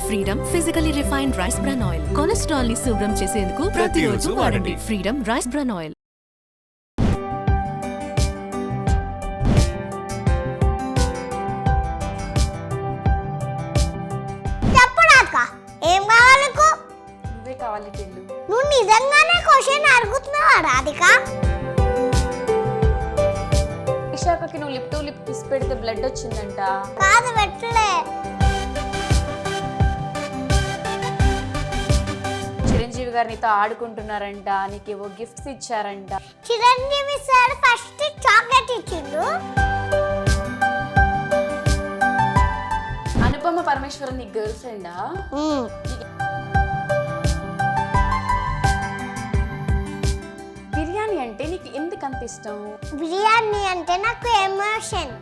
Freedom physically refined rice bran oil. Cholesterol ని శుభ్రం చేసేందుకు ప్రతిరోజు వాడండి. Freedom rice bran oil. ఏం కావాలి నీకు? నువ్వే కావాలి టిల్లు. నువ్వు నిజంగానే క్వశ్చన్ అడుగుతున్నావా రాధిక? ఇషాకకి నువ్వు లిప్ టు లిప్ కిస్ పెడితే బ్లడ్ వచ్చిందంట. కాదు పెట్టలే. చిరంజీవి గారు నీతో ఆడుకుంటున్నారంట, నీకేవో గిఫ్ట్స్ ఇచ్చారంట. చిరంజీవి సార్ ఫస్ట్ చాక్లెట్ ఇచ్చిండు. అనుపమ పరమేశ్వరన్ నీ గర్ల్ ఫ్రెండా? బిర్యానీ అంటే నీకు ఎందుకు అంత ఇష్టం? బిర్యానీ అంటే నాకు ఎమోషన్.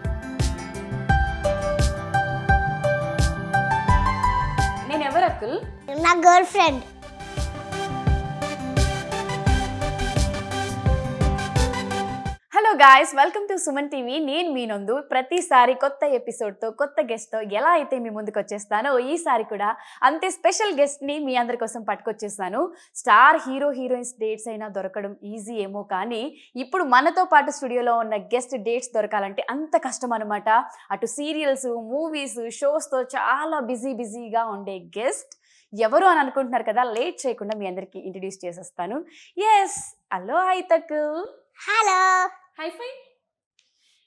నేను ఎవరు అక్కుల్? నా girl friend. Hello guys, welcome to Suman TV. నేను మీ నందు. ప్రతిసారి కొత్త ఎపిసోడ్తో కొత్త గెస్ట్తో ఎలా అయితే మీ ముందుకు వచ్చేస్తానో ఈసారి కూడా అంతే స్పెషల్ గెస్ట్ని మీ అందరి కోసం పట్టుకొచ్చేస్తాను. స్టార్ హీరో హీరోయిన్స్ డేట్స్ అయినా దొరకడం ఈజీ ఏమో, కానీ ఇప్పుడు మనతో పాటు స్టూడియోలో ఉన్న గెస్ట్ డేట్స్ దొరకాలంటే అంత కష్టం అనమాట. అటు సీరియల్స్, మూవీస్, షోస్తో చాలా బిజీగా ఉండే గెస్ట్ ఎవరు అని అనుకుంటున్నారు కదా. లేట్ చేయకుండా మీ అందరికి ఇంట్రడ్యూస్ చేసేస్తాను. ఎస్, హలో హైతక్. హలో. హైఫై.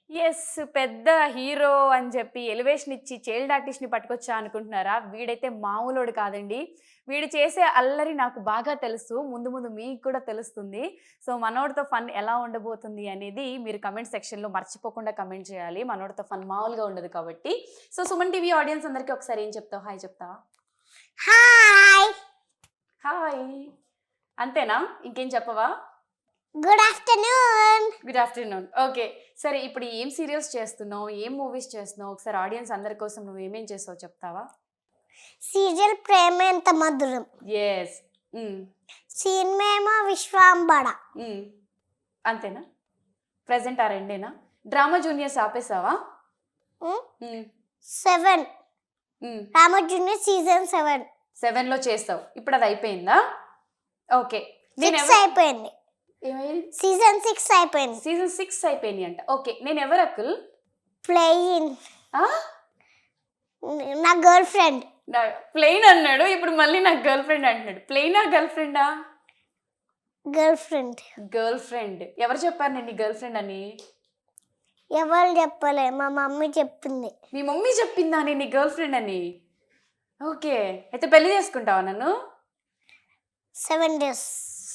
ఎస్, పెద్ద హీరో అని చెప్పి ఎలివేషన్ ఇచ్చి చైల్డ్ ఆర్టిస్ట్ని పట్టుకొచ్చా అనుకుంటున్నారా? వీడైతే మామూలోడు కాదండి. వీడు చేసే అల్లరి నాకు బాగా తెలుసు, ముందు ముందు మీకు కూడా తెలుస్తుంది. సో మనోడితో ఫన్ ఎలా ఉండబోతుంది అనేది మీరు కమెంట్ సెక్షన్లో మర్చిపోకుండా కమెంట్ చేయాలి. మనోడితో ఫన్ మామూలుగా ఉండదు కాబట్టి. సో సుమన్ టీవీ ఆడియన్స్ అందరికీ ఒకసారి ఏం చెప్తావు? హాయ్ చెప్తావా? హాయ్. హాయ్ అంతేనా? ఇంకేం చెప్పవా? Good afternoon. Good afternoon. Okay, సరే ఇప్పుడు ఏం సీరియల్స్ చేస్తున్నావు, ఏం మూవీస్ చేస్తున్నావు? ఒకసారి ఆడియన్స్ అందరి కోసం నువ్వు ఏమేం చేస్తావు చెప్తావా? సీరియల్ ప్రేమ ఎంత మధురం. ఎస్. సినిమా ఏమో విశ్వాంబడ. అంతేనా? ప్రజెంట్ ఆ రెండేనా? Drama juniors ఆపేసావా? 7 రామో జూనియర్ సీజన్ 7లో చేస్తావు. ఇప్పుడు అది అయిపోయిందా? ఓకే. 6 అయిపోయింది. సీజన్ 6 అయిపోయింది. సీజన్ 6 అయిపోయింది అంట. ఓకే, నేను ఎవరు అక్కుల్? ప్లేయిన్. నా గర్ల్ ఫ్రెండ్. ప్లెయిన్ అన్నాడు, ఇప్పుడు మళ్ళీ నాకు గర్ల్ ఫ్రెండ్ అంటున్నాడు. ప్లెయినా గర్ల్ ఫ్రెండా? Girl friend. Girl friend. ఎవరు చెప్పారు నేను నీ గర్ల్ ఫ్రెండ్ అని? ఎవరు చెప్పలే, మా మమ్మీ చెప్పింది. మీ మమ్మీ చెప్పిందా నేను నీ గర్ల్ ఫ్రెండ్ అని? ఓకే, అయితే పెళ్లి చేసుకుంటావా నన్ను? 7 days.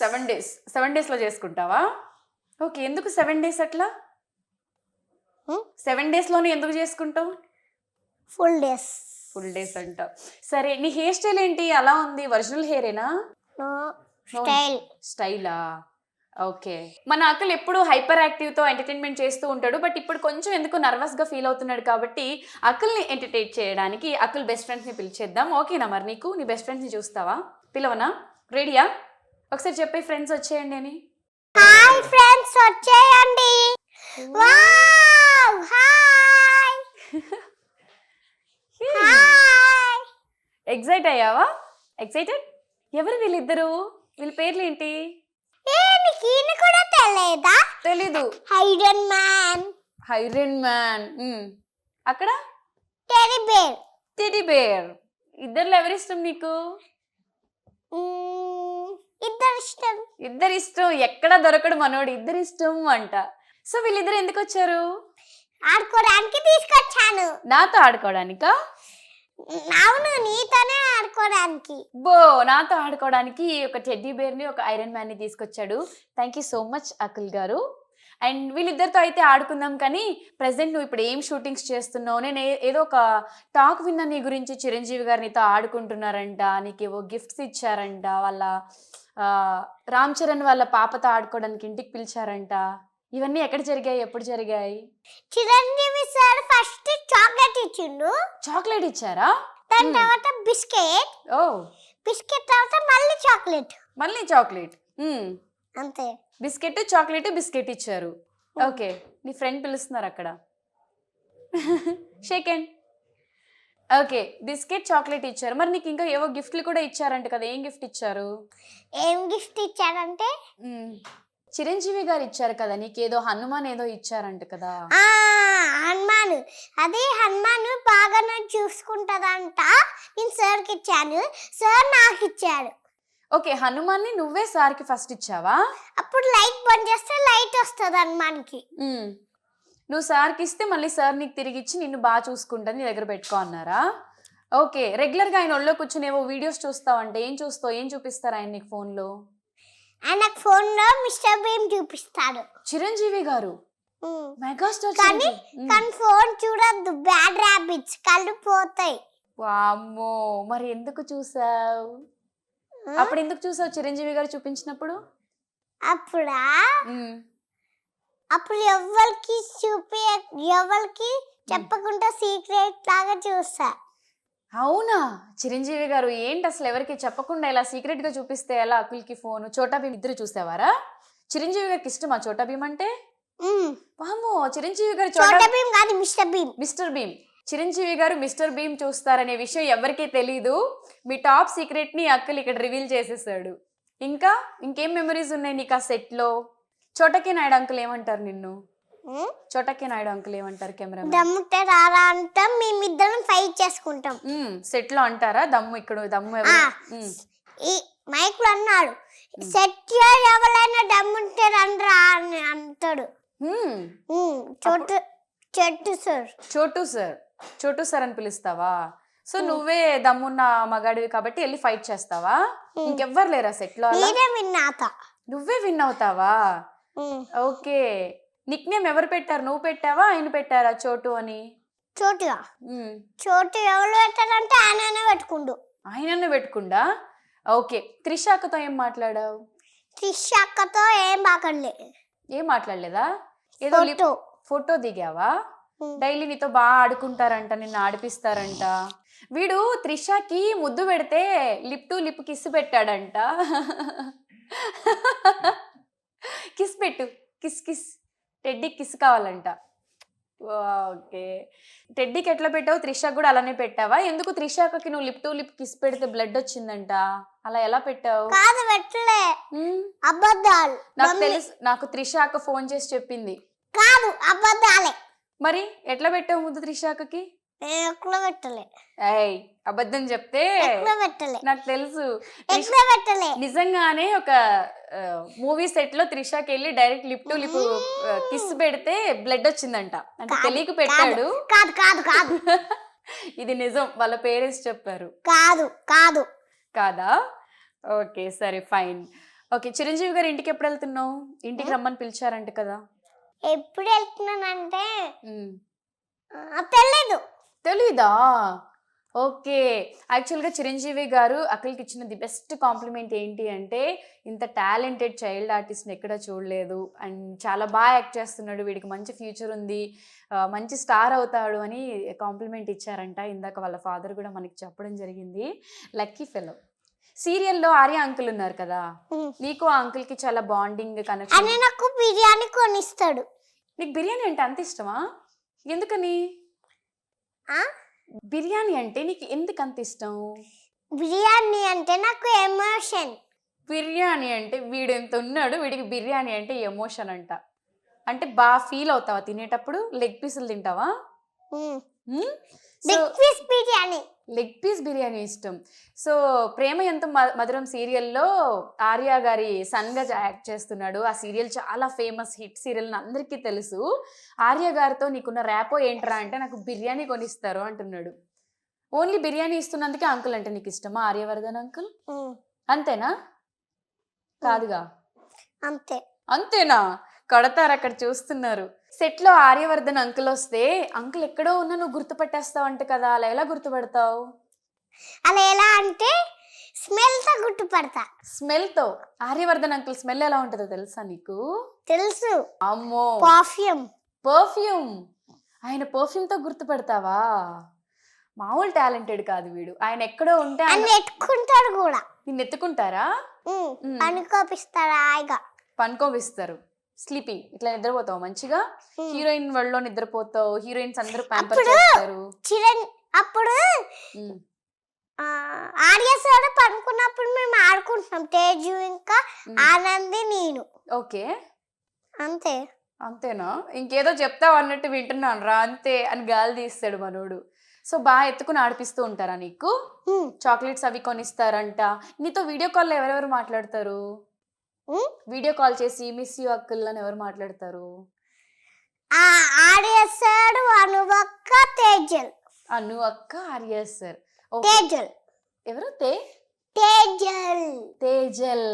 7 days. 7 daysలో చేసుకుంటావా? ఓకే, ఎందుకు 7 days అట్లా? 7 daysలోనే ఎందుకు చేసుకుంటావు? Full days. ఫుల్ డేస్ అంట. సరే, నీ హెయిర్ స్టైల్ ఏంటి అలా ఉంది? ఒరిజినల్ హెయిరేనా? స్టైలా? ఓకే. మన అక్కుల్ ఎప్పుడు హైపర్ యాక్టివ్తో ఎంటర్టైన్మెంట్ చేస్తూ ఉంటాడు, బట్ ఇప్పుడు కొంచెం ఎందుకు నర్వస్గా ఫీల్ అవుతున్నాడు. కాబట్టి అక్కుల్ని ఎంటర్టైన్ చేయడానికి అక్కుల్ బెస్ట్ ఫ్రెండ్స్ని పిలిచేద్దాం. ఓకేనా? మరి నీకు నీ బెస్ట్ ఫ్రెండ్స్ని చూస్తావా? పిలవనా? రెడీయా? ఒకసారి చెప్పే ఫ్రెండ్స్ వచ్చేయండి అని. హాయ్ ఫ్రెండ్స్, వచ్చేయండి. Wow, hi. హాయ్. ఎక్సైట్ అయ్యావా? ఎక్సైటెడ్? ఎవరు వీళ్ళిద్దరు? వీళ్ళ పేర్లు ఏంటి? నీకు ఈయన కూడా తెలియదా? తెలీదు. Iron man. Iron man. అక్కడ టెడ్డీ బేర్. Teddy bear. ఇద్దరిలో ఎవరిష్టం నీకు? ఇద్దరు ఇష్టం. ఎక్కడ దొరకడు మనోడు, ఇద్దరు ఇష్టం అంట. సో వీళ్ళిద్దరు ఎందుకు వచ్చారు? ఆడుకోవడానికి తీసుకొచ్చాను. నాతో ఆడుకోవడానికా? అవును, నీతోనే ఆడుకోవడానికి. నాతో ఆడుకోవడానికి ఒక టెడ్డీ బేర్ని, ఒక ఐరన్ మ్యాన్ని తీసుకొచ్చాడు. Thank you so much Akul గారు. అండ్ వీళ్ళిద్దరితో అయితే ఆడుకుందాం, కానీ ప్రెసెంట్ నువ్వు ఇప్పుడు ఏం షూటింగ్స్ చేస్తున్నావు? నేను ఏదో ఒక టాక్ విన్నా నీ గురించి. చిరంజీవి గారు నీతో ఆడుకుంటున్నారంట, నీకేవో గిఫ్ట్స్ ఇచ్చారంట, వాళ్ళ రామ్ చరణ్ వాళ్ళ పాపతో ఆడుకోవడానికి ఇంటికి పిలిచారంట. ఇవన్నీ ఎక్కడ జరిగాయి, ఎప్పుడు జరిగాయి? చిరంజీవి సార్ ఫస్ట్ చాక్లెట్ ఇచ్చిండు. చాక్లెట్ ఇచ్చారా? దాని తర్వాత బిస్కెట్. బిస్కెట్ తర్వాత మళ్ళీ చాక్లెట్. మళ్ళీ చాక్లెట్. అంతే. బిస్కెట్, చాక్లెట్, బిస్కెట్ ఇచ్చారు. ఓకే, నీ ఫ్రెండ్ పిలుస్తున్నారు అక్కడ. Shake hand. Okay, biscuit chocolate ఇచ్చారు. మరి నీకు ఇంకా ఏవో గిఫ్ట్లు కూడా ఇచ్చారంట కదా, ఏం గిఫ్ట్ ఇచ్చారు? ఏం గిఫ్ట్ ఇచ్చారంటే చిరంజీవి గారు ఇచ్చారు కదా నీకేదో, హనుమాన్ ఏదో ఇచ్చారంట కదా. హనుమాన్, అది హనుమాన్ బాగా నన్ను చూసుకుంటదంట. నేను సార్కి ఇచ్చాను, సార్ నాకు ఇచ్చాడు. ఓకే, హనుమాన్ని నువ్వే సార్కి ఫస్ట్ ఇచ్చావా? అప్పుడు లైట్ బంద్ చేస్తే లైట్ వస్తుంది హనుమాన్కి. నువ్వు సార్కి ఇస్తే మళ్ళీ సార్ నీకు తిరిగి ఇచ్చి నిన్ను బాగా చూసుకుంటుంది, నీ దగ్గర పెట్టుకో అన్నారా? ఓకే, రెగ్యులర్గా ఆయన ఒళ్ళో కూర్చుని ఏవో వీడియోస్ చూస్తావంటే ఏం చూస్తావు, ఏం చూపిస్తారు ఆయన నీకు ఫోన్లో? ఆయన ఫోన్లో మిస్టర్ బీమ్ చూపిస్తాడు చిరంజీవి గారు, మెగాస్టార్. కానీ ఫోన్ చూడద్దు, బ్యాడ్ ర్యాబిట్స్, కళ్ళు పోతాయి. వామ్మో, మరి ఎందుకు చూసావు? అప్పుడు ఎందుకు చూసావు చిరంజీవి గారు చూపించినప్పుడు? అప్పుడు ఎవరికి ఎవరికి చెప్పకుండా సీక్రెట్ లాగా చూసా. అవునా? చిరంజీవి గారు ఏంటి అసలు ఎవరికి చెప్పకుండా ఇలా సీక్రెట్ గా చూపిస్తే ఎలా? అకుల్కి ఫోన్, చోటా భీమ్ ఇద్దరు చూసేవారా? చిరంజీవి గారికి ఇష్టమా చోటా భీమ్ అంటే? వామ్మో, చిరంజీవి గారు చోటా భీమ్ కాదు, మిస్టర్ భీమ్. మిస్టర్ భీమ్. చిరంజీవి గారు మిస్టర్ భీమ్ చూస్తారనే విషయం ఎవరికీ తెలీదు. మీ టాప్ సీక్రెట్ ని అక్కలు ఇక్కడ రివీల్ చేసేసాడు. ఇంకేం మెమరీస్ ఉన్నాయి నీకు ఆ సెట్ లో? చోటకే నాయుడు అంకుల్ ఏమంటారు నిన్ను? చోటకే నాయుడు అంకుల్ ఏమంటారు? కెమెరా దమ్ముతే రారా అంటాం, మేమిద్దరం ఫైట్ చేసుకుంటాం. సెట్ లో అంటారా దమ్ము? ఇక్కడ దమ్ము ఈ మైక్ లో అన్నాడు, సెట్ లో ఎవరైనా దమ్ముంటే రండ్రా అని అంటాడు. చోటు సార్ అని పిలుస్తావా? సో నువ్వే దమ్మున్న మగాడివి కాబట్టి వెళ్ళి ఫైట్ చేస్తావా? ఇంకెవ్వరు లేరా సెట్ లో? నువ్వే విన్ అవుతావా? ఓకే, నిక్ నేమ్ ఎవరు పెట్టారు? నువ్వు పెట్టావా, ఆయన పెట్టారా చోటు అని? చోటు ఎవరు పెట్టారంటే ఆయననే పెట్టుకుండు. ఆయననే పెట్టుకుండా. ఓకే, త్రిషాకతో ఏం మాట్లాడావు? త్రిషాకతో ఏం మాట్లాడలేదా? ఏదో ఫోటో దిగావా? డైలీ నీతో బాగా ఆడుకుంటారంట, నిన్ను ఆడిపిస్తారంట. వీడు త్రిషాకి ముద్దు పెడితే లిప్ టు లిప్ కిస్ పెట్టాడంట. కిస్ పెట్టు, కిస్ టెడ్డీ కిస్ కావాలంట. ఓకే, టెడ్డీకి ఎట్లా పెట్టావు? త్రిషాకి కూడా అలానే పెట్టావా? ఎందుకు త్రిషాకి నువ్వు లిప్ టు లిప్ కిస్ పెడితే బ్లడ్ వచ్చిందంట, అలా ఎలా పెట్టావు? అబద్ధాలు. నాకు తెలుసు, నాకు త్రిషాక ఫోన్ చేసి చెప్పింది. కాదు, అబద్ధాలే. మరి ఎట్లా పెట్టావు ముద్దు త్రిషాకకి? అబద్ధం చెప్తే నాకు తెలుసు. నిజంగానే ఒక మూవీ సెట్ లో త్రిషాకి వెళ్ళి direct lip to lip kiss పెడితే బ్లడ్ వచ్చిందంట, అంటే తెలియక పెట్టాడు. ఇది నిజం, వాళ్ళ పేరెంట్స్ చెప్పారు. కాదా? ఓకే, సరే ఫైన్. ఓకే, చిరంజీవి గారు ఇంటికి ఎప్పుడు వెళ్తున్నావు? ఇంటికి రమ్మని పిలిచారంట కదా. ఎప్పుడు వెళ్తున్నానంటే తెలీదా? ఓకే, యాక్చువల్గా చిరంజీవి గారు అఖిల్కి ఇచ్చిన ది బెస్ట్ కాంప్లిమెంట్ ఏంటి అంటే, ఇంత టాలెంటెడ్ చైల్డ్ ఆర్టిస్ట్ని ఎక్కడా చూడలేదు, అండ్ చాలా బాగా యాక్ట్ చేస్తున్నాడు, వీడికి మంచి ఫ్యూచర్ ఉంది, మంచి స్టార్ అవుతాడు అని కాంప్లిమెంట్ ఇచ్చారంట. ఇందాక వాళ్ళ ఫాదర్ కూడా మనకి చెప్పడం జరిగింది. Lucky fellow. సీరియల్లో ఆర్య అంకుల్ ఉన్నారు కదా, నీకు ఆ అంకుల్ కి చాలా బాండింగ్ కనెక్షన్. నాకు బిర్యానీ కొనిస్తాడు. నీకు బిర్యానీ అంటే అంత ఇష్టమా? ఎందుకని? బిర్యానీ అంటే నీకు ఎందుకు అంత ఇష్టం? బిర్యానీ అంటే నాకు ఎమోషన్. బిర్యానీ అంటే వీడు ఎంత ఉన్నాడు, వీడికి బిర్యానీ అంటే ఎమోషన్ అంట. అంటే బాగా ఫీల్ అవుతావా తినేటప్పుడు? లెగ్ పీసులు తింటావా? లెగ్ పీస్ బిర్యానీ ఇష్టం. సో ప్రేమ ఎంత మధురం సీరియల్లో ఆర్య గారి సన్గా యాక్ట్ చేస్తున్నాడు. ఆ సీరియల్ చాలా ఫేమస్ హిట్ సీరియల్, అందరికీ తెలుసు. ఆర్య గారితో నీకున్న ర్యాపో ఏంట్రా అంటే, నాకు బిర్యానీ కొనిస్తారు అంటున్నాడు. ఓన్లీ బిర్యానీ ఇస్తున్నందుకే అంకుల్ అంటే నీకు ఇష్టమా? ఆర్యవర్ధన్ అంకుల్ అంతేనా? కాదుగా. అంతేనా? కడతారు, అక్కడ చూస్తున్నారు. సెట్ లో ఆర్యవర్ధన్ అంకుల్ వస్తే, అంకుల్ ఎక్కడో ఉన్నా నువ్వు గుర్తుపట్టేస్తావు అంట కదా, అలా ఎలా గుర్తుపడతావు? అలా ఎలా అంటే స్మెల్ తో గుర్తుపడతా. స్మెల్ తో? ఆర్యవర్ధన్ అంకుల్ స్మెల్ ఎలా ఉంటుందో తెలుసా నీకు? తెలుసు. అమ్మో, పర్ఫ్యూమ్. ఆయన పర్ఫ్యూమ్ తో గుర్తుపడతావా? మామూలు టాలెంటెడ్ కాదు వీడు. ఆయన ఎక్కడో ఉంటే ఎత్తుకుంటాడు కూడా. నిన్ను ఎత్తుకుంటారా? పనుకోపిస్తారు. స్లీపింగ్, ఇట్లా నిద్రపోతావు మంచిగా. హీరోయిన్ వరల్డ్ లో నిద్రపోతావు, హీరోయిన్స్ అందరూ ప్యాంపర్ చేస్తారు. అప్పుడు ఉమ్, ఆర్యసాడు పడుకున్నప్పుడు మేము ఆడుకుంటున్నాం తేజు ఇంకా ఆనంది నేను ఓకే అంతే. అంతేనా? ఇంకేదో చెప్తావు అన్నట్టు వింటున్నాను రా అంతే అని గాలి తీస్తాడు మనోడు. సో బాగా ఎత్తుకుని ఆడిపిస్తూ ఉంటారా నీకు? చాక్లెట్స్ అవి కొనిస్తారంట. నీతో వీడియో కాల్లో ఎవరెవరు మాట్లాడతారు? వీడియో కాల్ చేసి మిస్ యూ అక్కుల్ అని ఎవరు మాట్లాడతారు? ఆర్యసాడు అనువక్క తేజల్. అను అక్క ఆర్య సార్. తేజల్ ఎవరు? తేజల్ తేజల్.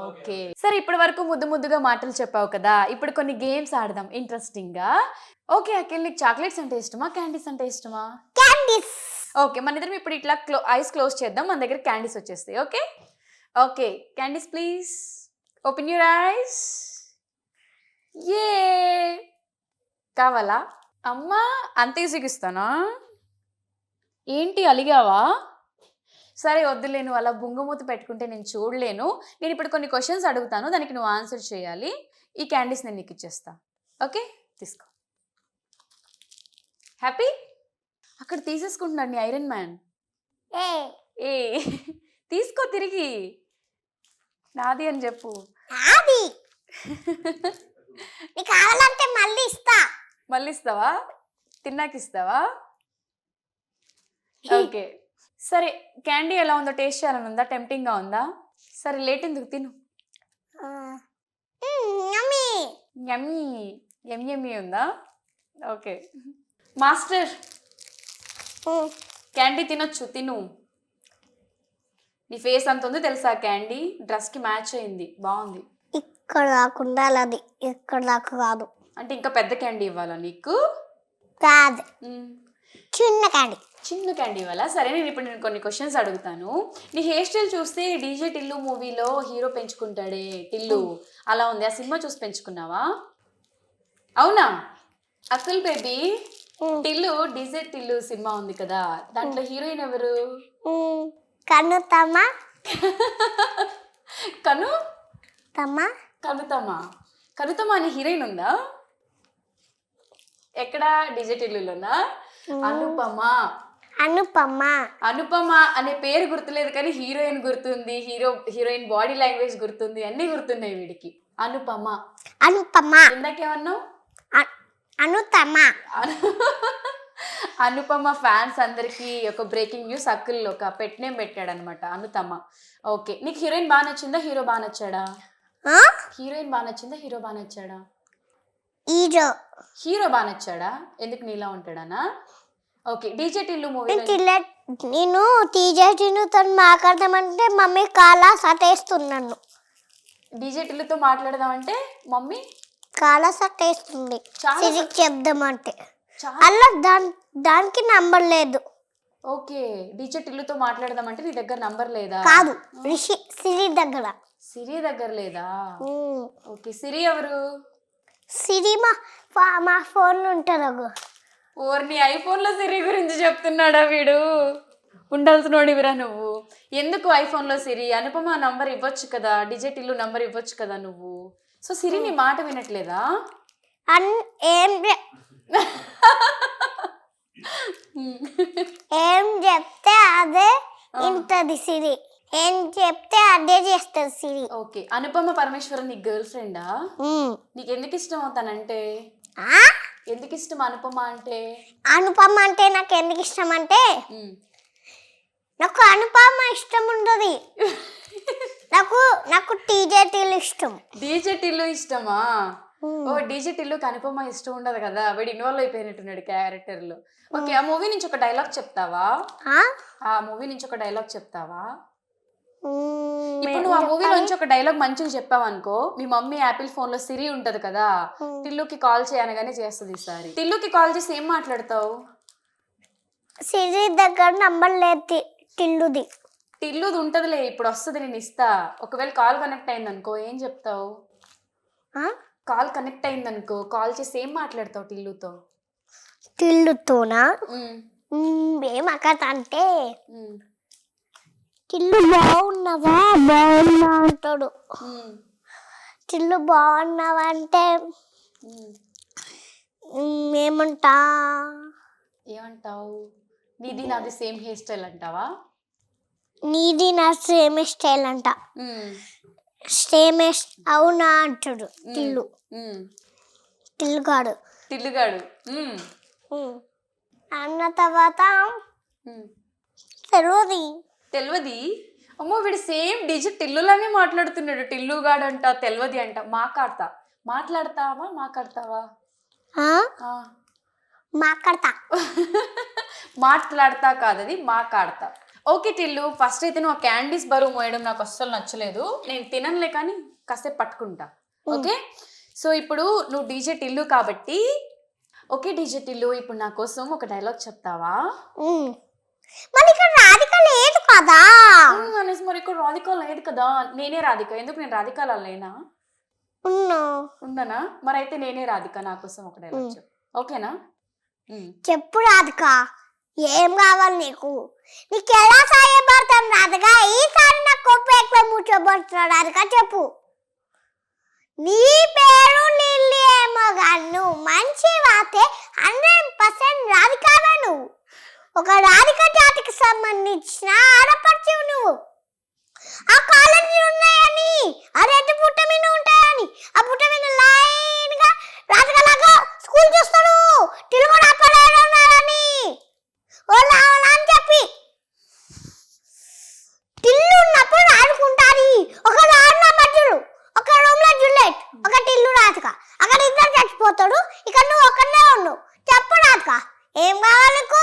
ఓకే సరే, ఇప్పటి వరకు ముద్దు ముద్దుగా మాటలు చెప్పావు కదా, ఇప్పుడు కొన్ని గేమ్స్ ఆడదాం ఇంట్రెస్టింగ్ గా. ఓకే అఖిల్, నీకు చాక్లెట్స్ అంటే ఇష్టమా క్యాండీస్ అంటే ఇష్టమా? క్యాండీస్. ఓకే, మన ఇద్దరం ఇప్పుడు ఇట్లా ఐస్ క్లోజ్ చేద్దాం, మన దగ్గర క్యాండీస్ వచ్చేస్తాయి. Okay okay, candies please open your eyes. ఏ కావాలా? అమ్మా అంత ఈజీగా ఇస్తానా? ఏంటి అలిగావా? సరే వద్దులే, నువ్వు అలా బుంగమూత పెట్టుకుంటే నేను చూడలేను. నేను ఇప్పుడు కొన్ని క్వశ్చన్స్ అడుగుతాను, దానికి నువ్వు ఆన్సర్ చేయాలి. ఈ క్యాండీస్ నేను నీకు ఇచ్చేస్తా. ఓకే తీసుకో. హ్యాపీ? అక్కడ తీసేసుకుంటున్నాడు నీ ఐరన్ మ్యాన్. ఏ తీసుకో తిరిగి. నాది అని చెప్పు. నాది. నీకు కావాలంటే మళ్ళీ ఇస్తా. మళ్ళీ ఇస్తావా? తిన్నాక ఇస్తావా? ఓకే సరే, క్యాండీ ఎలా ఉందో టేస్ట్ చేయాలని ఉందా? టెంప్టింగ్గా ఉందా? సరే లేట్ ఎందుకు, తిను. యమ్మీ యమ్మీ ఉందా? ఓకే మాస్టర్, క్యాండీ తినొచ్చు, తిను. నీ ఫేస్ అంత ఉంది తెలుసా? క్యాండీ డ్రెస్కి మ్యాచ్ అయింది, బాగుంది. ఇక్కడ దాకా ఉండాలి, అది ఇక్కడ దాకా కాదు. అంటే ఇంకా పెద్ద క్యాండీ ఇవ్వాలా నీకు? కాదు, చిన్న క్యాండీ. చిన్న క్యాండీ ఇవ్వాలా? సరే, నేను ఇప్పుడు కొన్ని క్వశ్చన్స్ అడుగుతాను. నీ హెయిర్ స్టైల్ చూస్తే డీజే టిల్లు మూవీలో హీరో పెంచుకుంటాడే టిల్లు, అలా ఉంది. ఆ సినిమా చూసి పెంచుకున్నావా? అవునా Akul baby? Tillu DJ Tillu cinema ఉంది కదా, దాంట్లో హీరోయిన్ ఎవరు? కనుతమా. కను తమా. కనుతమా. కనుతమా అనే హీరోయిన్ ఉందా? ఎక్కడ? డీజే టిల్లులోనా? అనుపమ. అనుపమ. అనుపమ అనే పేరు గుర్తులేదు కానీ హీరోయిన్ గుర్తుంది, హీరోయిన్ బాడీ లాంగ్వేజ్ గుర్తుంది, అన్ని గుర్తున్నాయి వీడికి. అనుపమ. అనుపమ. ఇందాకేమన్నావు? అనుతమ. అనుపమ ఫ్యాన్స్ అందరికి ఒక బ్రేకింగ్ న్యూస్, అక్కుల్ ఒక పెట్ నేమ్ పెట్టాడు అనమాట, అనుతమ. ఓకే, నీకు హీరోయిన్ బాగా నచ్చిందా, హీరో బాగా నచ్చాడా? హీరోయిన్ బాగా నచ్చిందా, హీరో బాగా నచ్చాడా? హీరో బాగా నచ్చాడా? ఎందుకు నీలా ఉంటాడానా? Okay, DJ Tillu movie. నేను టీజే టిల్లుతో మాట్లాడదామంటే మమ్మీ కాలా సటేస్తున్నాను. డీజే టిల్లుతో మాట్లాడదామంటే మమ్మీ కాలా సటేస్తుంది. సిరికి చెప్దామంటే చాలా. అలా దానికి నంబర్ లేదు. ఓకే, డీజే టిల్లుతో మాట్లాడదామంటే నీ దగ్గర నంబర్ లేదా? కాదు, సిరి దగ్గర. సిరి దగ్గర లేదా? ఓకే, సిరి ఎవరు? సిరి మా ఫోన్ ఉంటుంది. ఓర్ని ఐఫోన్లో సిరి గురించి చెప్తున్నాడా వీడు? ఉండాల్సినోడివిరా నువ్వు. ఎందుకు ఐఫోన్లో సిరి? అనుపమ నంబర్ ఇవ్వచ్చు కదా, డీజే టిల్లు నంబర్ ఇవ్వచ్చు కదా నువ్వు. సో సిరి నీ మాట వినట్లేదా? ఏం చెప్తే అదే ఇంటది సిరి, ఏం చెప్తే అదే చేస్తుంది సిరి. ఓకే, అనుపమ పరమేశ్వరన్ నీ గర్ల్ ఫ్రెండా? నీకు ఎందుకు ఇష్టం అవుతానంటే? ఎందుకు ఇష్టం అనుపమ అంటే? అనుపమ అంటే నాకు ఎందుకు ఇష్టం అంటే నాకు అనుపమ ఇష్టం ఉండదు. నాకు టీజే టిల్లు ఇష్టం. డీజే టిల్లు ఇష్టమా? ఓ డీజే టిల్లుకి అనుపమ ఇష్టం ఉండదు కదా, వీడు ఇన్వాల్వ్ అయిపోయినట్టున్నాడు క్యారెక్టర్లో. ఓకే, ఆ మూవీ నుంచి ఒక డైలాగ్ చెప్తావా? ఆ మూవీ నుంచి ఒక డైలాగ్ చెప్తావా? ఇప్పుడు నువ్వు ఆ మూవీలో నుంచి ఒక డైలాగ్ మంచిగా చెప్పావు అనుకో, మీ మమ్మీ యాపిల్ ఫోన్ లో సిరి ఉంటది కదా, టిల్లుకి కాల్ చేయనగానే చేస్తుంది. ఈసారి టిల్లుకి కాల్ చేసి ఏం మాట్లాడతావు? సిరి దగ్గర నంబర్ లేదు టిల్లుది. టిల్లుది ఉంటదిలే, ఇప్పుడు వస్తుంది, నేను ఇస్తా. ఒకవేళ కాల్ కనెక్ట్ అయింది అనుకో ఏం చెప్తావు? కాల్ కనెక్ట్ అయింది అనుకో, కాల్ చేసి ఏం మాట్లాడతావు టిల్లుతో? టిల్లుతోనా ఏమకంటే టిల్లు బాగున్నావా, బాగున్నా అంటాడు. టిల్లు బాగున్నావా అంటే ఏమంటావు? నీది నాది సేమ్ హెయిర్ స్టైల్ అంటావా? నీది నా సేమ్ స్టైల్ అంట. సేమ్ అవునా అంటాడు టిల్లుగాడు. అన్న తర్వాత తెలియదు. అమ్మో వీడు సేమ్ డీజే టిల్లులానే మాట్లాడుతున్నాడు. టిల్లుగాడు అంట, తెలియదు అంట. మాట్లాడతావా? మాట్లాడతా కాదది, మాట్లాడతా. ఓకే టిల్లు, ఫస్ట్ అయితే నువ్వు క్యాండీస్ బరువు మోయడం నాకు అస్సలు నచ్చలేదు. నేను తిననులే కానీ కాసేపు పట్టుకుంటా. ఓకే, సో ఇప్పుడు నువ్వు డీజే టిల్లు కాబట్టి, ఓకే డీజే టిల్లు ఇప్పుడు నా కోసం ఒక డైలాగ్ చెప్తావా? మరి ఇక్కడ రాధిక లేదు కదా. మరి ఇక్కడ రాధిక లేదు కదా. నేనే రాధిక. ఎందుకు నేను రాధిక లేనా? ఉన్నానా? మరి అయితే నేనే రాధిక. నా కోసం ఒక డైలాగ్ చెప్పు. ఓకేనా? చెప్పు రాధిక, ఏం కావాలి నీకు? నీకు ఎలా సాయపడతాను రాధిక? ఈసారి నా కొప్పు ఎక్కువ ముచ్చబడుతున్నాడు రాధిక. చెప్పు. నీ పేరు లిల్లీ ఏమో కానీ నువ్వు మంచి వాతే 100% రాధికావే. నువ్వు ఒక రాధిక జాతికి సంబంధించిన ఆడపడుచు. నువ్వు ఆ కాలేజీ ఉన్నాయని, ఆ రెడ్డి పుట్ట మీద ఉంటాయని, ఆ పుట్ట మీద లైన్ గా రాధికలాగా స్కూల్ చూస్తాడు. తెలుగు ఉన్నారని అని చెప్పి టిల్లు ఉన్నప్పుడు ఆడుకుంటారు. ఒక రాన్న మధ్యలో ఒక రూమ్ లో జుల్లెట్, ఒక టిల్లు రాధిక. అక్కడ ఇద్దరు చచ్చిపోతాడు. ఇక్కడ నువ్వు ఒక్కనే ఉన్నావు. చెప్పు రాధిక, ఏం కావాలి నీకు?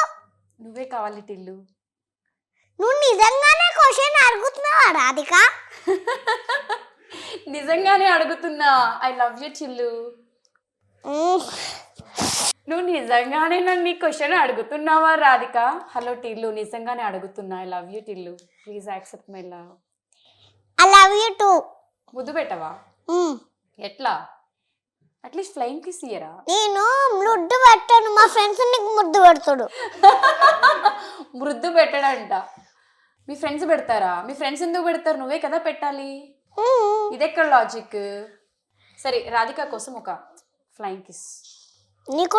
నువ్వే కావాలి టిల్లు. నువ్వు నిజంగానే క్వశ్చన్ అడుగుతున్నావా రాధిక? నిజంగానే అడుగుతున్నా. I love you Tillu. నువ్వు నిజంగానే నన్ను ఈ క్వశ్చన్ అడుగుతున్నావా రాధిక? హలో టిల్లు, నిజంగానే అడుగుతున్నా. I love you Tillu. Please accept my love. I love you too. ముద్దు పెట్టవా? ఎట్లా? అట్లీస్ట్ ఫ్లైయింగ్ కిస్ ఇయ్యరా? నేను ముద్దు పెట్టాను, మా ఫ్రెండ్స్ నీకు ముద్దు పెడతాడు. ముద్దు పెట్టడంట. మీ ఫ్రెండ్స్ పెడతారా? మీ ఫ్రెండ్స్ ఎందుకు పెడతారు? నువ్వే కదా పెట్టాలి. ఇదెక్కడ లాజిక్? సరే రాధిక కోసం ఒక ఫ్లైయింగ్ కిస్. నీకు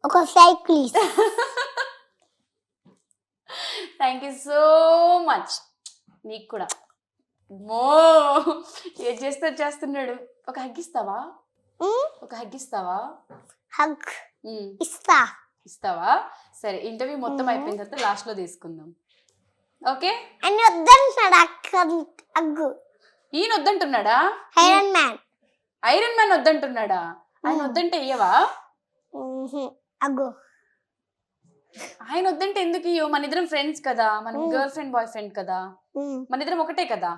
ఒక fly please. Thank you so much. నీకు కూడా. ఏం చేస్తున్నాడు. ఒక హగ్ ఇస్తావా? హగ్ ఇస్తావా? సరే, ఇంటర్వ్యూ మొత్తం అయిపోయిన తర్వాత లాస్ట్ లో తీసుకుందాం. ఓకే? అని వద్దంటున్నాడు అగ్గు. ఈయన వద్దంటున్నాడా? Iron man వద్దంటున్నాడా? ఆయన వద్దంటే ఇయ్యవా? అగ్గు ఆయన వద్దంటే ఎందుకు ఇయ్యవు? మన ఇద్దరం ఫ్రెండ్స్ కదా, మనం గర్ల్ ఫ్రెండ్ బాయ్ ఫ్రెండ్ కదా, మన ఇద్దరం ఒకటే కదా,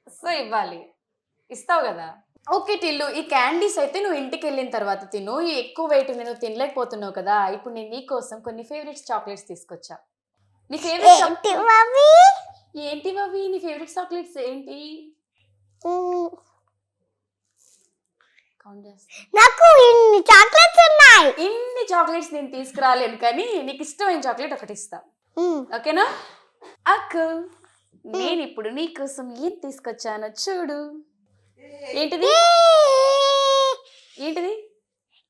సో ఇవ్వాలి. ఇస్తావు కదా? ఓకే టిల్లు, ఈ క్యాండీస్ అయితే నువ్వు ఇంటికి వెళ్ళిన తర్వాత తిను. ఈ ఎక్కువ వెయిట్ నేను తినలేకపోతున్నావు కదా, ఇప్పుడు నేను నీ కోసం కొన్ని ఫేవరెట్ చాక్లెట్స్ తీసుకొచ్చా. నీ ఫేవరెట్ ఏంటి అవి? నీ ఫేవరెట్ చాక్లెట్స్ ఏంటి? నాకు ఇన్ని చాక్లెట్స్ ఉన్నాయి. ఇన్ని చాక్లెట్స్ నేను తీసుకురాలేను, కానీ నీకు ఇష్టమైన చాక్లెట్ ఒకటి ఇస్తా. ఓకేనా? అక్క, నేను ఇప్పుడు నీ కోసం ఏం తీసుకొచ్చానో చూడు. ఏంటిది?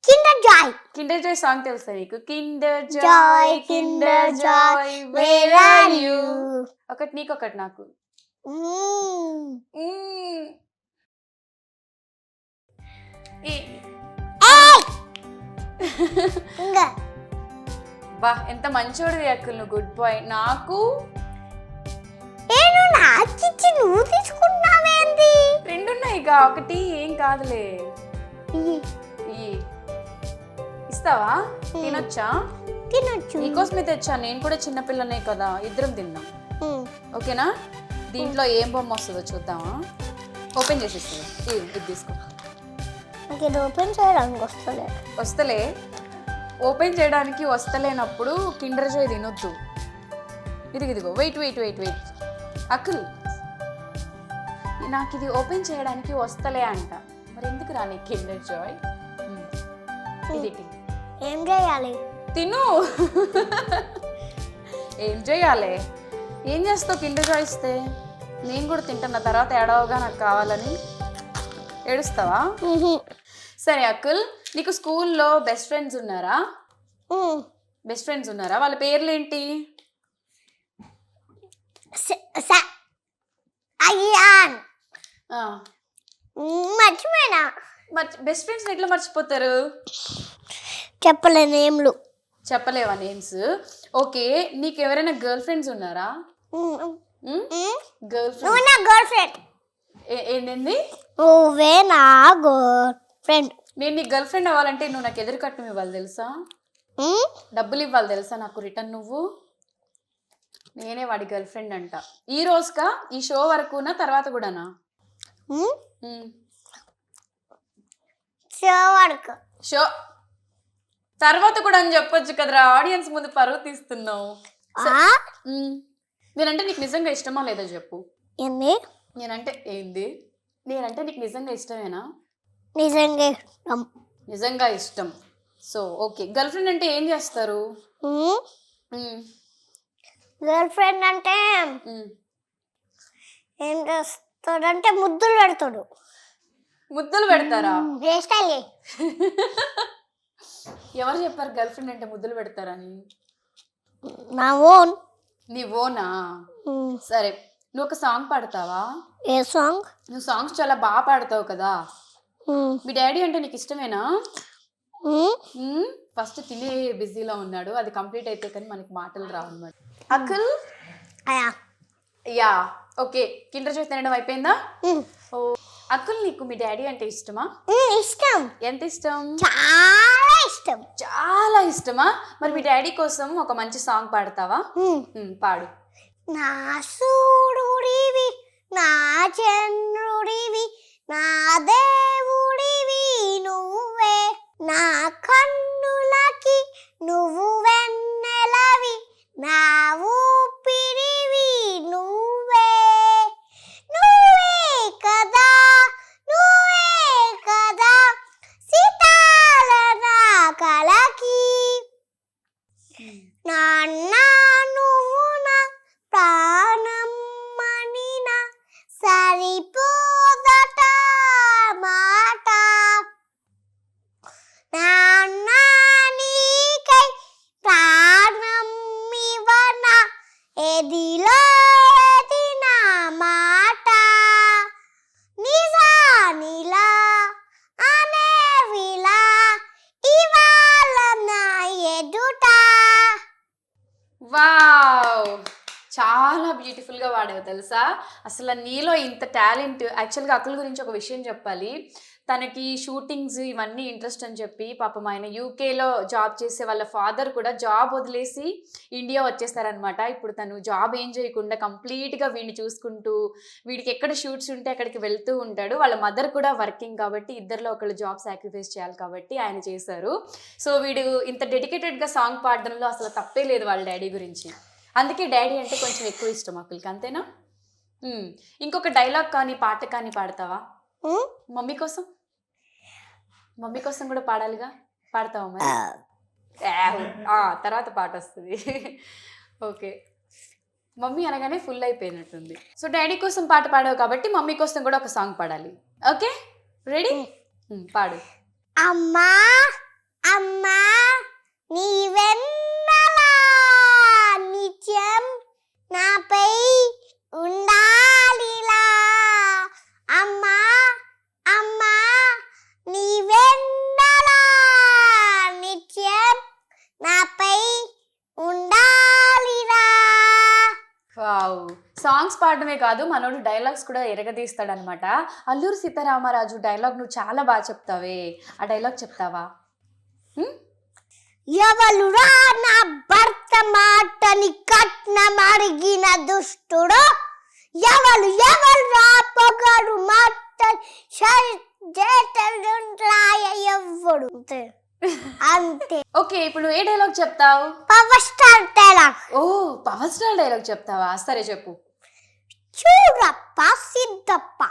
కిండర్ జాయ్ సాంగ్ తెలుసా నీకు? Kinder Joy Kinder Joy where are you. ఒకటి నీకు ఒకటి నాకు. బా, ఎంత మంచోడివి అక్కలు నువ్వు. Good boy. నాకు నువ్వు తీసుకున్నావేంటి? రెండున్నాయి ఇక, ఒకటి ఏం కాదులే. ఇస్తావా? తినొచ్చా? తినొచ్చు. నీకోసమే తెచ్చా. నేను కూడా చిన్నపిల్లనే కదా, ఇద్దరం తిన్నాం. ఓకేనా? దీంట్లో ఏం బొమ్మ వస్తుందో చూద్దామా? ఓపెన్ చేసేస్తుంది. ఇది తీసుకో. ఓపెన్ చేయడానికి వస్తలే. ఓపెన్ చేయడానికి వస్తలేనప్పుడు కిండర్ జాయ్ తినొద్దు. ఇదిగో వెయిట్ అక్కుల్, నాకు ఇది ఓపెన్ చేయడానికి వస్తలే అంట. మరి ఎందుకు రాని కిండర్ జాయ్? ఇది ఏం చేయాలి? తిను. ఏం చేయాలి? ఏం చేస్తావు కిండర్ జాయ్ ఇస్తే? నేను కూడా తింటున్నా, తర్వాత ఏడవగా నాకు కావాలని ఏడుస్తావా? సరే అక్కుల్, నీకు స్కూల్లో బెస్ట్ ఫ్రెండ్స్ ఉన్నారా? బెస్ట్ ఫ్రెండ్స్ ఉన్నారా? వాళ్ళ పేర్లు ఏంటి? అయ్యాన్ ఆ, మర్చిపోయినా. బెస్ట్ ఫ్రెండ్స్ ఎట్లా మర్చిపోతారు? చెప్పలే నేమ్లు. చెప్పలేవా నేమ్స్? ఓకే, నీకు ఎవరైనా గర్ల్ ఫ్రెండ్స్ ఉన్నారా? Girl friend? నువ్వు నా గర్ల్ ఫ్రెండ్. ఏంటండి? నువ్వే నా గర్ల్ ఫ్రెండ్. నేను నీ గర్ల్ ఫ్రెండ్ అవ్వాలంటే నువ్వు నాకు ఎదురు కట్నం ఇవ్వాలి తెలుసా? డబ్బులు ఇవ్వాలి తెలుసా నాకు రిటర్న్ నువ్వు? నేనే వాడి గర్ల్ ఫ్రెండ్ అంట. ఈ రోజుకా, ఈ షో వరకునా తర్వాత కూడానా? షో తర్వాత కూడా అని చెప్పొచ్చు కదరా, ఆడియన్స్ ముందు పరువు తీస్తున్నావు. నేనంటే నీకు నిజంగా ఇష్టమా లేదా చెప్పు. ఏంది? నేనంటే ఏంది? నేనంటే నీకు నిజంగా ఇష్టమేనా? నిజంగా ఇష్టం. నిజంగా ఇష్టం. సో ఓకే, గర్ల్ ఫ్రెండ్ అంటే ఏం చేస్తారు? గర్ల్ ఫ్రెండ్ అంటే ఏం చేస్తాడంటే ముద్దులు పెడతాడు. ముద్దులు పెడతారా? ఎవరు చెప్పారు గర్ల్ ఫ్రెండ్ అంటే ముద్దులు పెడతారని? నా ఓన్. నీ ఓనా? సరే, నువ్వు ఒక సాంగ్ పాడతావా? ఏ సాంగ్? నువ్వు సాంగ్స్ చాలా బాగా పాడతావు కదా. మీ డాడీ అంటే నీకు ఇష్టమేనా? ఫస్ట్ తినే బిజీలో ఉన్నాడు, అది కంప్లీట్ అయితే కానీ మనకి మాటలు రావు అన్నమాట. Uncle yeah okay, Kinder Joy తినడం అయిపోయిందా? ఓ అంకుల్, నీకు మీ డాడీ అంటే ఇష్టమా? ఇష్టం. ఎంత ఇష్టం? చాలా ఇష్టం. చాలా ఇష్టమా? మరి మీ డాడీ కోసం ఒక మంచి సాంగ్ పాడతావా? పాడు. నా సూర్యుడివి, నా చంద్రుడివి, నా దేవుడివి నువ్వే, నా కన్నులకి నువ్వు వెన్నెలవి, నా ఊపిరివి నువ్వే, నువ్వే కదా, నువ్వే కదా సీతాల నా కలకి, నాన్న నువ్వు నా ప్రాణం మనిన సరిపోదట మాట, నాన్న నీకై ప్రాణం ఇవ్వన ఎదిలో ఎదిన మాట, నిజానిలా అనేవిలా ఇవాళ నా ఎదుట. వావ్, చాలా బ్యూటిఫుల్గా వాడావు తెలుసా. అసలు నీలో ఇంత టాలెంట్. యాక్చువల్గా అక్కల గురించి ఒక విషయం చెప్పాలి. తనకి షూటింగ్స్ ఇవన్నీ ఇంట్రెస్ట్ అని చెప్పి పాపం ఆయన యూకేలో జాబ్ చేసే వాళ్ళ ఫాదర్ కూడా జాబ్ వదిలేసి ఇండియా వచ్చేస్తారనమాట. ఇప్పుడు తను జాబ్ ఏం చేయకుండా కంప్లీట్గా వీడిని చూసుకుంటూ, వీడికి ఎక్కడ షూట్స్ ఉంటే అక్కడికి వెళ్తూ ఉంటాడు. వాళ్ళ మదర్ కూడా వర్కింగ్ కాబట్టి ఇద్దరిలో ఒకళ్ళు జాబ్ సాక్రిఫైస్ చేయాలి కాబట్టి ఆయన చేశారు. సో వీడు ఇంత డెడికేటెడ్గా సాంగ్ పాడడంలో అసలు తప్పే లేదు వాళ్ళ డాడీ గురించి. అందుకే డాడీ అంటే కొంచెం ఎక్కువ ఇష్టం అక్కలకి, అంతేనా? ఇంకొక డైలాగ్ కానీ పాట కానీ పాడతావా మమ్మీ కోసం? మమ్మీ కోసం కూడా పాడాలిగా, పాడతావా మరి? తర్వాత పాట వస్తుంది. ఓకే, మమ్మీ అనగానే ఫుల్ అయిపోయినట్టుంది. సో డాడీ కోసం పాట పాడావు కాబట్టి మమ్మీ కోసం కూడా ఒక సాంగ్ పాడాలి. Okay ready? పాడు. అమ్మా అమ్మా నీవెన్నలా నిత్యం నాపై ఉండాలిలా, అమ్మా అమ్మా నీవెన్నలా నిత్యం నాపై ఉండాలిరా. వావ్, సాంగ్స్ పాడడమే కాదు మనోడు డైలాగ్స్ కూడా ఎరగదీస్తాడనమాట. అల్లూరి సీతారామరాజు డైలాగ్ నువ్వు చాలా బాగా చెప్తావే, ఆ డైలాగ్ చెప్తావా? ఎవలురా నా భర్త మాటని కట్నం అడిగిన దుష్టుడు, ఎవరు రా పొగడు మాట ఎవ్వడు. అంతే. ఓకే, ఇప్పుడు ఏ డైలాగ్ చెప్తావు? Power star dialogue. ఓ, పవర్ స్టార్ డైలాగ్ చెప్తావా? సరే చెప్పు. చూడప్ప సిద్ధప్ప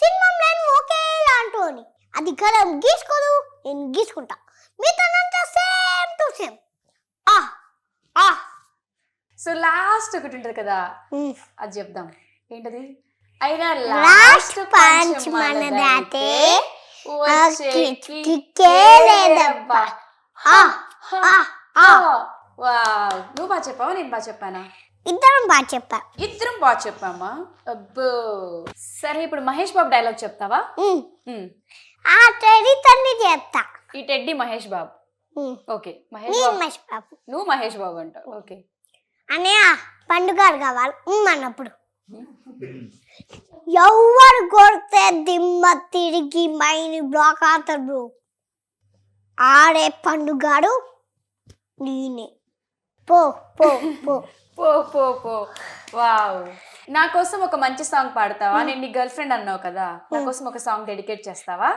సినిమా నేను ఒకేలాంటి, అది గలం గీసుకోదు, నేను గీసుకుంటా, మీతోనంతా same to same. So last ఒకటి ఉంటుంది కదా, అది చెప్దాం. ఏంటది? అయినా లాస్ట్ పంచ్ మనదాతే కిక్కే లేదబ్బా. వావ్, నువ్వు బాగా చెప్పావా నేను బాగా చెప్పానా? ఇద్దరం బాగా చెప్పా. ఇద్దరం బాగా చెప్పామా? అబ్బో. సరే ఇప్పుడు మహేష్ బాబు డైలాగ్ చెప్తావా? ఆ చరిత్రని చెప్తా. ఈ టెడ్డీ మహేష్ బాబు. ఓకే, మహేష్ నేను బాబు. మహేష్ బాబు. నువ్వు మహేష్ బాబు అంటావు. ఓకే. అన్నయ్య పండుగలు కావాలి అన్నప్పుడు ఎవరు కొడితే దిమ్మ తిరిగి మైని బ్లాక్ అవుతారు బ్రో, ఆడే పండుగాడు నేనే. పో పో పో పో పో పో. వావ్. నా కోసం ఒక మంచి సాంగ్ పాడతావా? నేను నీ గర్ల్ ఫ్రెండ్ అన్నావు కదా, నా కోసం ఒక సాంగ్ డెడికేట్ చేస్తావా?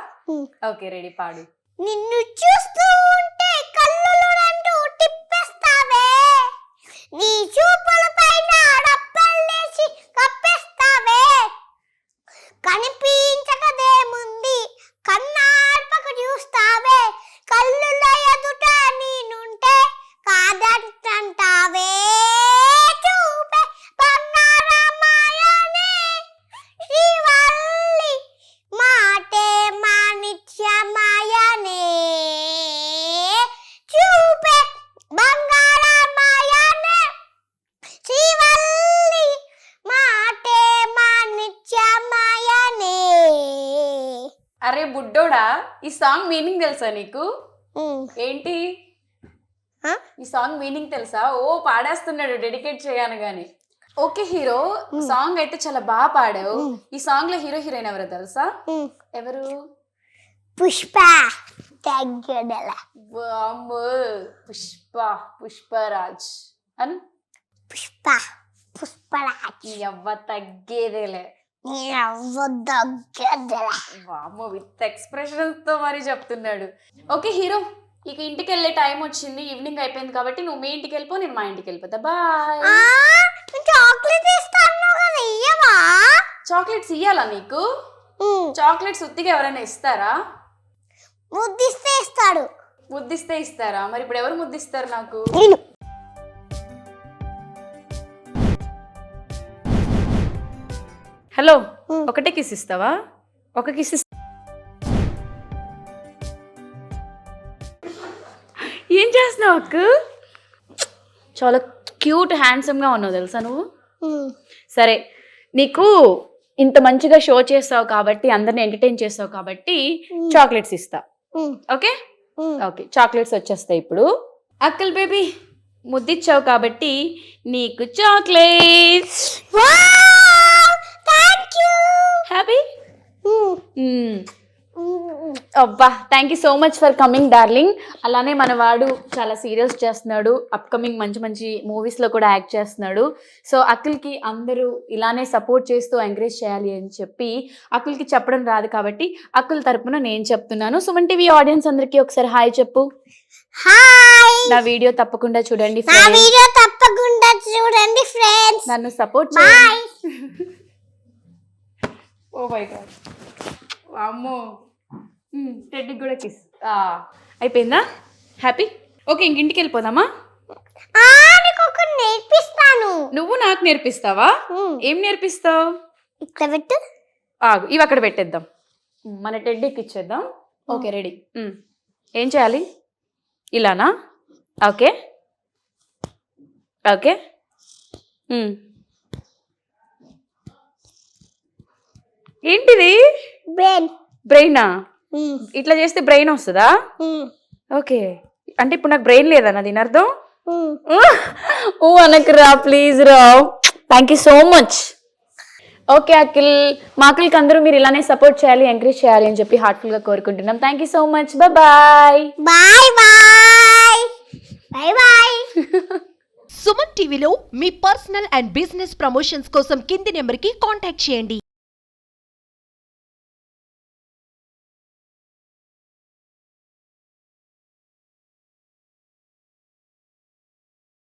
ఓకే, రెడీ, పాడు. నిన్ను చూస్తూ ఉంటే కళ్ళులంటూ తిప్పేస్తావే, నీ చూపుల పైన రప్పల్లేసి కప్పేస్తావే, కనిపించకదేముంది కన్నార్పక చూస్తావే, కళ్ళుల ఎదుట నేనుంటే కాదంటావే, చూపే బంగారమాయనే శ్రీవల్లి, మాటే మాణిక్యమాయనే, చూపే బంగారమాయనే శ్రీవల్లి, మాటే మాణిక్యమాయనే. అరే బుడ్డోడా, ఈ సాంగ్ మీనింగ్ తెలుసా నీకు? ఏంటి ఈ సాంగ్ మీనింగ్ తెలుసా? ఓ పాడేస్తున్నాడు డెడికేట్ చేయను గాని. ఓకే హీరో, సాంగ్ అయితే చాలా బాగా పాడావు. ఈ సాంగ్ లో హీరో హీరోయిన్ ఎవరో తెలుసా? ఎవరు? పుష్ప. తగ్గడల వామ్మో, పుష్ప, పుష్పరాజ్ అను. పుష్ప పుష్పరాజ్. ఎవ్వ తగ్గేదేలే. వామ్మో, విత్ ఎక్స్ప్రెషన్స్ తో మరి చెప్తున్నాడు. ఓకే హీరో, ఇక ఇంటికి వెళ్ళే టైం వచ్చింది, ఈవినింగ్ అయిపోయింది కాబట్టి నువ్వు మీ ఇంటికి వెళ్ళిపో, నేను మా ఇంటికి వెళ్ళిపోతా. బాయ్. చాక్లెట్ ఇస్తాను కదా, ఇయ్యవా? చాక్లెట్స్ ఇయ్యాలా నీకు? చాక్లెట్స్ ఉత్తిగా ఎవరైనా ఇస్తారా? ముద్దిస్తే ఇస్తాడు. ముద్దిస్తే ఇస్తారా? మరి ఇప్పుడు ఎవరు ముద్దిస్తారు నాకు? నేను. హలో, ఒకటే కిస్ ఇస్తావా? ఒక కిస్ ఏం చేస్తున్నావు అక్క? చాలా క్యూట్ హ్యాండ్సమ్ గా ఉన్నావు తెలుసా నువ్వు. సరే, నీకు ఇంత మంచిగా షో చేస్తావు కాబట్టి, అందరిని ఎంటర్టైన్ చేస్తావు కాబట్టి చాక్లెట్స్ ఇస్తా. ఓకే ఓకే, చాక్లెట్స్ వచ్చేస్తాయి ఇప్పుడు. అక్కల్ బేబీ, ముద్దిచ్చావు కాబట్టి నీకు చాక్లెట్స్. హ్యాపీ? అబ్బా, thank you so much for coming darling. అలానే మన వాడు చాలా సీరియల్స్ చేస్తున్నాడు, అప్కమింగ్ మంచి మంచి మూవీస్లో కూడా యాక్ట్ చేస్తున్నాడు. సో అఖిల్కి అందరూ ఇలానే సపోర్ట్ చేస్తూ ఎంకరేజ్ చేయాలి అని చెప్పి అఖిల్కి చెప్పడం రాదు కాబట్టి అఖిల్ తరపున నేను చెప్తున్నాను. సుమన్ టీవీ ఆడియన్స్ అందరికీ ఒకసారి హాయ్ చెప్పు. హాయ్. నా వీడియో తప్పకుండా చూడండి నా వీడియో తప్పకుండా చూడండి ఫ్రెండ్స్. నన్ను సపోర్ట్ చేయండి. ఓ మై గాడ్, అమ్మో. టెడ్డీ కూడా కిస్ అయిపోయిందా? హ్యాపీ? ఓకే, ఇంటికి వెళ్ళిపోదామా? నేర్పిస్తాను. నువ్వు నాకు నేర్పిస్తావా? ఏం నేర్పిస్తావు? ఇక్కడ పెట్టు. ఇవి అక్కడ పెట్టేద్దాం, మన టెడ్డీకి ఇచ్చేద్దాం. Okay, ready. ఏం చేయాలి? ఇలానా? Okay okay. ఏంటిది? బ్రెయినా? ఇట్లా చేస్తే బ్రెయిన్ వస్తుందా? ఓకే, అంటే ఇప్పుడు నాకు బ్రెయిన్ లేదన్న దీని అర్థం? ఓ అనకు రా, ప్లీజ్ రా. Thank you so much. Okay Akhil, మా అఖిల్కి అందరూ మీరు ఇలానే సపోర్ట్ చేయాలి, ఎంకరేజ్ చేయాలి అని చెప్పి హార్ట్ఫుల్గా కోరుకుంటున్నాం. Thank you so much. Bye bye bye bye bye. Suman టీవీలో మీ పర్సనల్ అండ్ బిజినెస్ ప్రమోషన్స్ కోసం కింది నెంబర్కి కాంటాక్ట్ చేయండి.